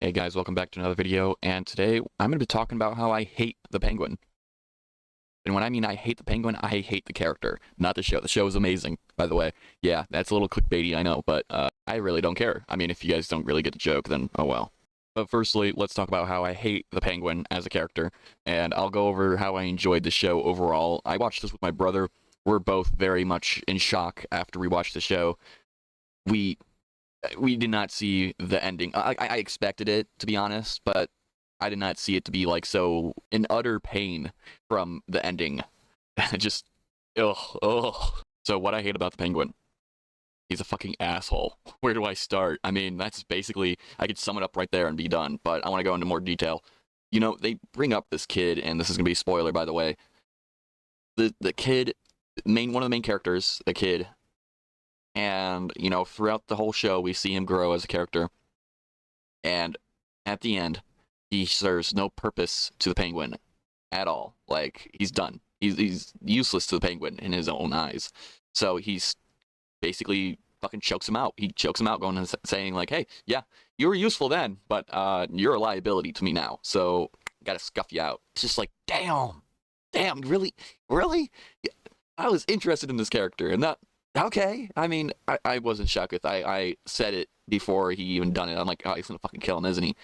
Hey guys, welcome back to another video, and today I'm going to be talking about how I hate the Penguin. And when I mean I hate the Penguin, I hate the character, not the show. The show is amazing, by the way. Yeah, that's a little clickbaity, I know, but I really don't care. I mean, if you guys don't really get the joke, then oh well. But firstly, let's talk about how I hate the Penguin as a character, and I'll go over how I enjoyed the show overall. I watched this with my brother. We're both very much in shock after we watched the show. We we did not see the ending. I expected it, to be honest, but I did not see it to be like so in utter pain from the ending. Just ugh, ugh. So what I hate about the Penguin, he's a fucking asshole. Where do I start? I mean, that's basically, I could sum it up right there and be done, but I want to go into more detail. You know, they bring up this kid, and this is gonna be a spoiler, by the way. The kid, one of the main characters, the kid, and you know, throughout the whole show, we see him grow as a character. And at the end, he serves no purpose to the Penguin at all. Like, he's done. He's useless to the Penguin in his own eyes. So he's basically fucking chokes him out. He chokes him out, going and saying like, "Hey, yeah, you were useful then, but you're a liability to me now. So gotta scuff you out." It's just like, damn, really, really. I was interested in this character, and that okay. I mean, I wasn't shocked with. I said it before he even done it. I'm like, oh, he's gonna fucking kill him, isn't he?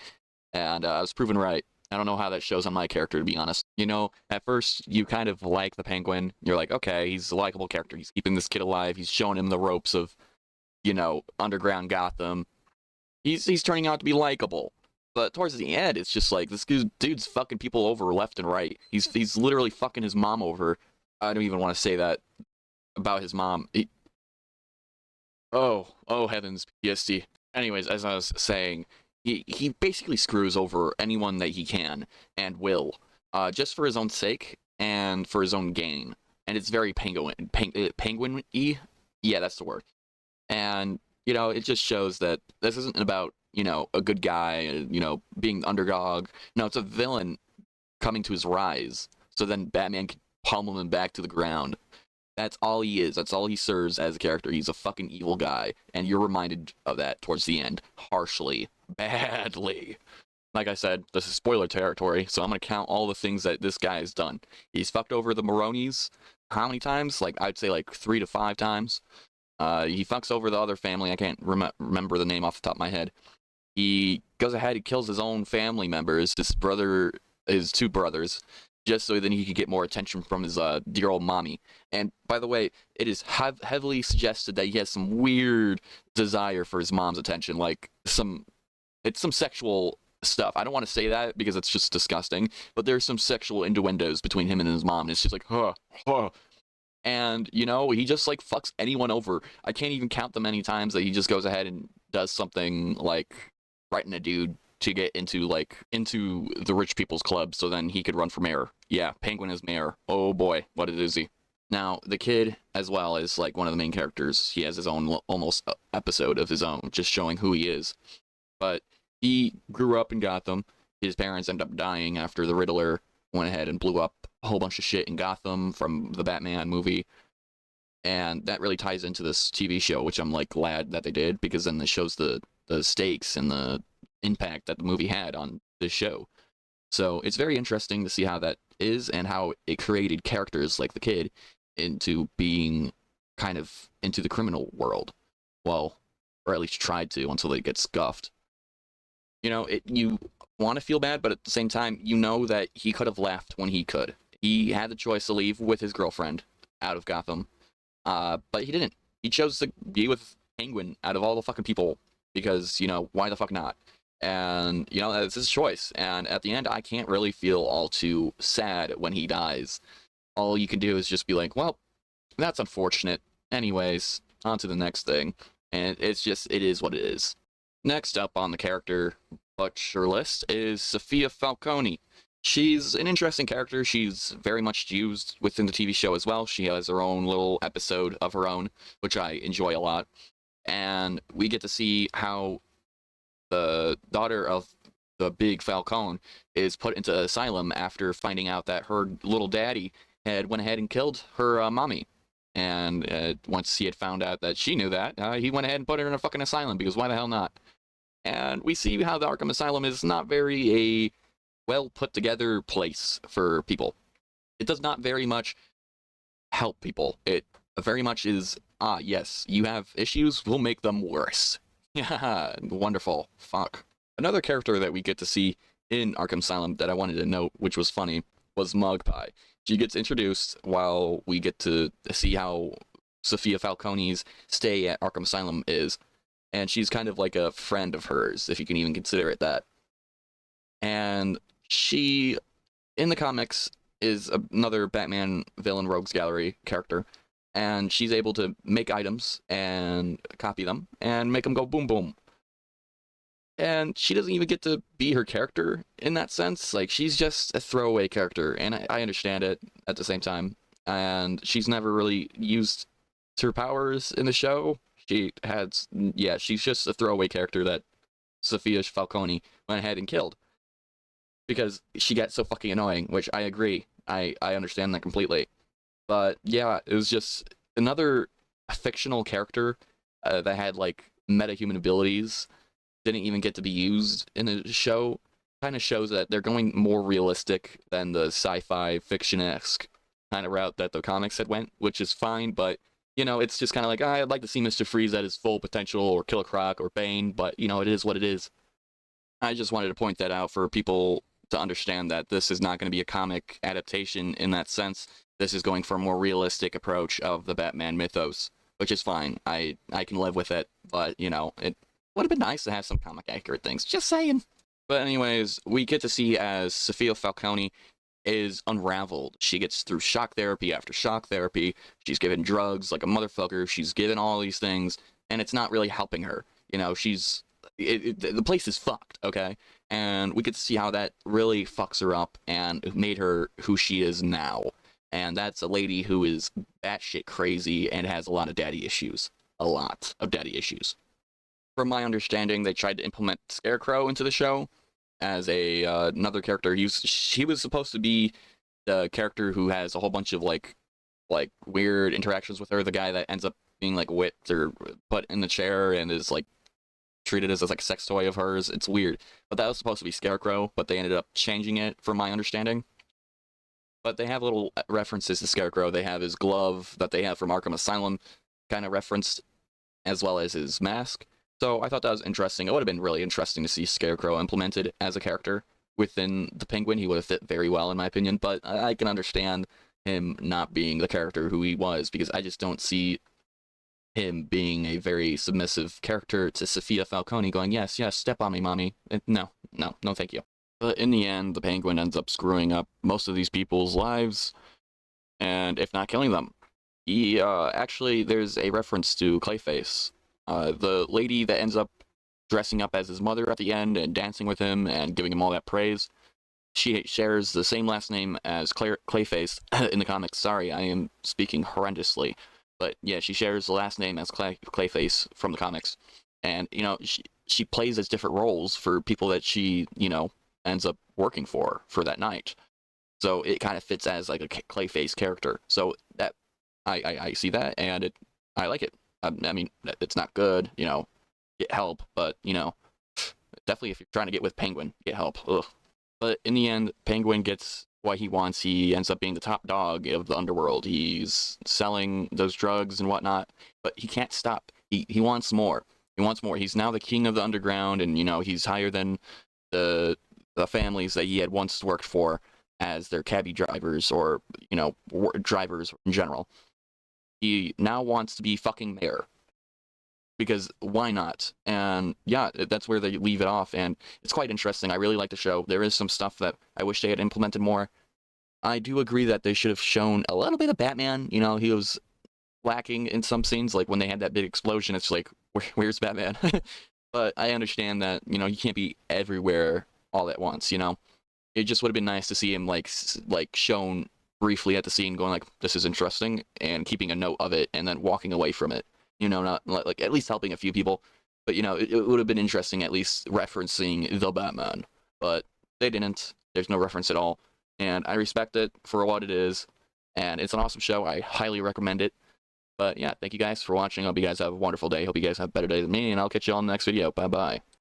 And I was proven right. I don't know how that shows on my character, to be honest. You know, at first you kind of like the Penguin. You're like, okay, he's a likable character. He's keeping this kid alive. He's showing him the ropes of, you know, underground Gotham. He's turning out to be likable. But towards the end, it's just like this dude's fucking people over left and right. He's literally fucking his mom over. I don't even want to say that about his mom. Oh heavens, PTSD. Anyways, as I was saying, he basically screws over anyone that he can and will, just for his own sake and for his own gain. And it's very penguin-y. Yeah, that's the word. And you know, it just shows that this isn't about, you know, a good guy, you know, being the underdog. No, it's a villain coming to his rise. So then Batman can pummel him back to the ground. That's all he is. That's all he serves as a character. He's a fucking evil guy, and you're reminded of that towards the end, harshly, badly. Like I said, this is spoiler territory, so I'm gonna count all the things that this guy has done. He's fucked over the Maronis. How many times? Like, I'd say like 3 to 5 times. He fucks over the other family. I can't remember the name off the top of my head. He goes ahead and kills his own family members. His two brothers, just so then he could get more attention from his dear old mommy. And by the way, it is heavily suggested that he has some weird desire for his mom's attention, like it's some sexual stuff. I don't want to say that because it's just disgusting, but there's some sexual innuendos between him and his mom, and it's just like, huh. And you know, he just like fucks anyone over. I can't even count the many times that he just goes ahead and does something like writing a dude to get into the rich people's club so then he could run for mayor. Yeah, Penguin is mayor. Oh boy, what is he? Now, the kid, as well, is like one of the main characters. He has his own almost episode of his own, just showing who he is. But he grew up in Gotham. His parents ended up dying after the Riddler went ahead and blew up a whole bunch of shit in Gotham from the Batman movie. And that really ties into this TV show, which I'm like glad that they did, because then it shows the stakes and the impact that the movie had on this show. So it's very interesting to see how that is and how it created characters like the kid into being kind of into the criminal world. Well, or at least tried to until they get scuffed. You know, you want to feel bad, but at the same time, you know that he could have left when he could. He had the choice to leave with his girlfriend out of Gotham, but he didn't. He chose to be with Penguin out of all the fucking people because, you know, why the fuck not? And, you know, that's his choice. And at the end, I can't really feel all too sad when he dies. All you can do is just be like, well, that's unfortunate. Anyways, on to the next thing. And it's just, it is what it is. Next up on the character butcher list is Sophia Falcone. She's an interesting character. She's very much used within the TV show as well. She has her own little episode of her own, which I enjoy a lot. And we get to see how the daughter of the big Falcone is put into asylum after finding out that her little daddy had went ahead and killed her mommy. And once he had found out that she knew that, he went ahead and put her in a fucking asylum because why the hell not? And we see how the Arkham Asylum is not very a well put together place for people. It does not very much help people. It very much is, yes, you have issues, we'll make them worse. Yeah, wonderful. Fuck. Another character that we get to see in Arkham Asylum that I wanted to note, which was funny, was Magpie. She gets introduced while we get to see how Sophia Falcone's stay at Arkham Asylum is, and she's kind of like a friend of hers, if you can even consider it that. And she, in the comics, is another Batman villain rogues gallery character, and she's able to make items and copy them and make them go boom boom. And she doesn't even get to be her character in that sense. Like, she's just a throwaway character, and I understand it at the same time. And she's never really used her powers in the show. She's just a throwaway character that Sophia Falcone went ahead and killed because she got so fucking annoying, which I agree. I understand that completely. But yeah, it was just another fictional character that had like meta-human abilities, didn't even get to be used in a show. Kind of shows that they're going more realistic than the sci-fi fiction-esque kind of route that the comics had went, which is fine, but you know, it's just kind of like, I'd like to see Mr. Freeze at his full potential, or Killer Croc, or Bane, but you know, it is what it is. I just wanted to point that out for people to understand that this is not going to be a comic adaptation in that sense. This is going for a more realistic approach of the Batman mythos, which is fine. I can live with it, but you know, it would have been nice to have some comic accurate things. Just saying. But anyways, we get to see as Sophia Falcone is unraveled. She gets through shock therapy after shock therapy. She's given drugs like a motherfucker. She's given all these things, and it's not really helping her. You know, the place is fucked, okay? And we get to see how that really fucks her up and made her who she is now. And that's a lady who is batshit crazy and has a lot of daddy issues. A lot of daddy issues. From my understanding, they tried to implement Scarecrow into the show as another character. He was supposed to be the character who has a whole bunch of like weird interactions with her. The guy that ends up being like whipped or put in the chair and is like treated as like a sex toy of hers. It's weird. But that was supposed to be Scarecrow, but they ended up changing it from my understanding. But they have little references to Scarecrow. They have his glove that they have from Arkham Asylum kind of referenced, as well as his mask. So I thought that was interesting. It would have been really interesting to see Scarecrow implemented as a character within the Penguin. He would have fit very well, in my opinion, but I can understand him not being the character who he was, because I just don't see him being a very submissive character to Sophia Falcone going, yes, step on me, mommy. No, thank you. But in the end, the Penguin ends up screwing up most of these people's lives, and if not killing them. He, actually, there's a reference to Clayface. The lady that ends up dressing up as his mother at the end and dancing with him and giving him all that praise, she shares the same last name as Clayface in the comics. Sorry, I am speaking horrendously. But yeah, she shares the last name as Clayface from the comics. And, you know, she plays as different roles for people that she, you know, ends up working for that night. So it kind of fits as like a Clayface character. So that I see that, and I like it. I mean, it's not good, you know, get help, but, you know, definitely if you're trying to get with Penguin, get help. Ugh. But in the end, Penguin gets what he wants. He ends up being the top dog of the underworld. He's selling those drugs and whatnot, but he can't stop. He wants more. He wants more. He's now the king of the underground, and, you know, he's higher than the families that he had once worked for as their cabbie drivers, or, you know, drivers in general. He now wants to be fucking mayor. Because why not? And yeah, that's where they leave it off, and it's quite interesting. I really like the show. There is some stuff that I wish they had implemented more. I do agree that they should have shown a little bit of Batman. You know, he was lacking in some scenes, like when they had that big explosion, it's like, where's Batman? But I understand that, you know, you can't be everywhere all at once, you know? It just would have been nice to see him, like shown briefly at the scene, going like, this is interesting, and keeping a note of it, and then walking away from it. You know, not like at least helping a few people, but, you know, it would have been interesting at least referencing the Batman. But they didn't. There's no reference at all, and I respect it for what it is, and it's an awesome show. I highly recommend it. But yeah, thank you guys for watching. I hope you guys have a wonderful day. Hope you guys have a better day than me, and I'll catch you all in the next video. Bye bye.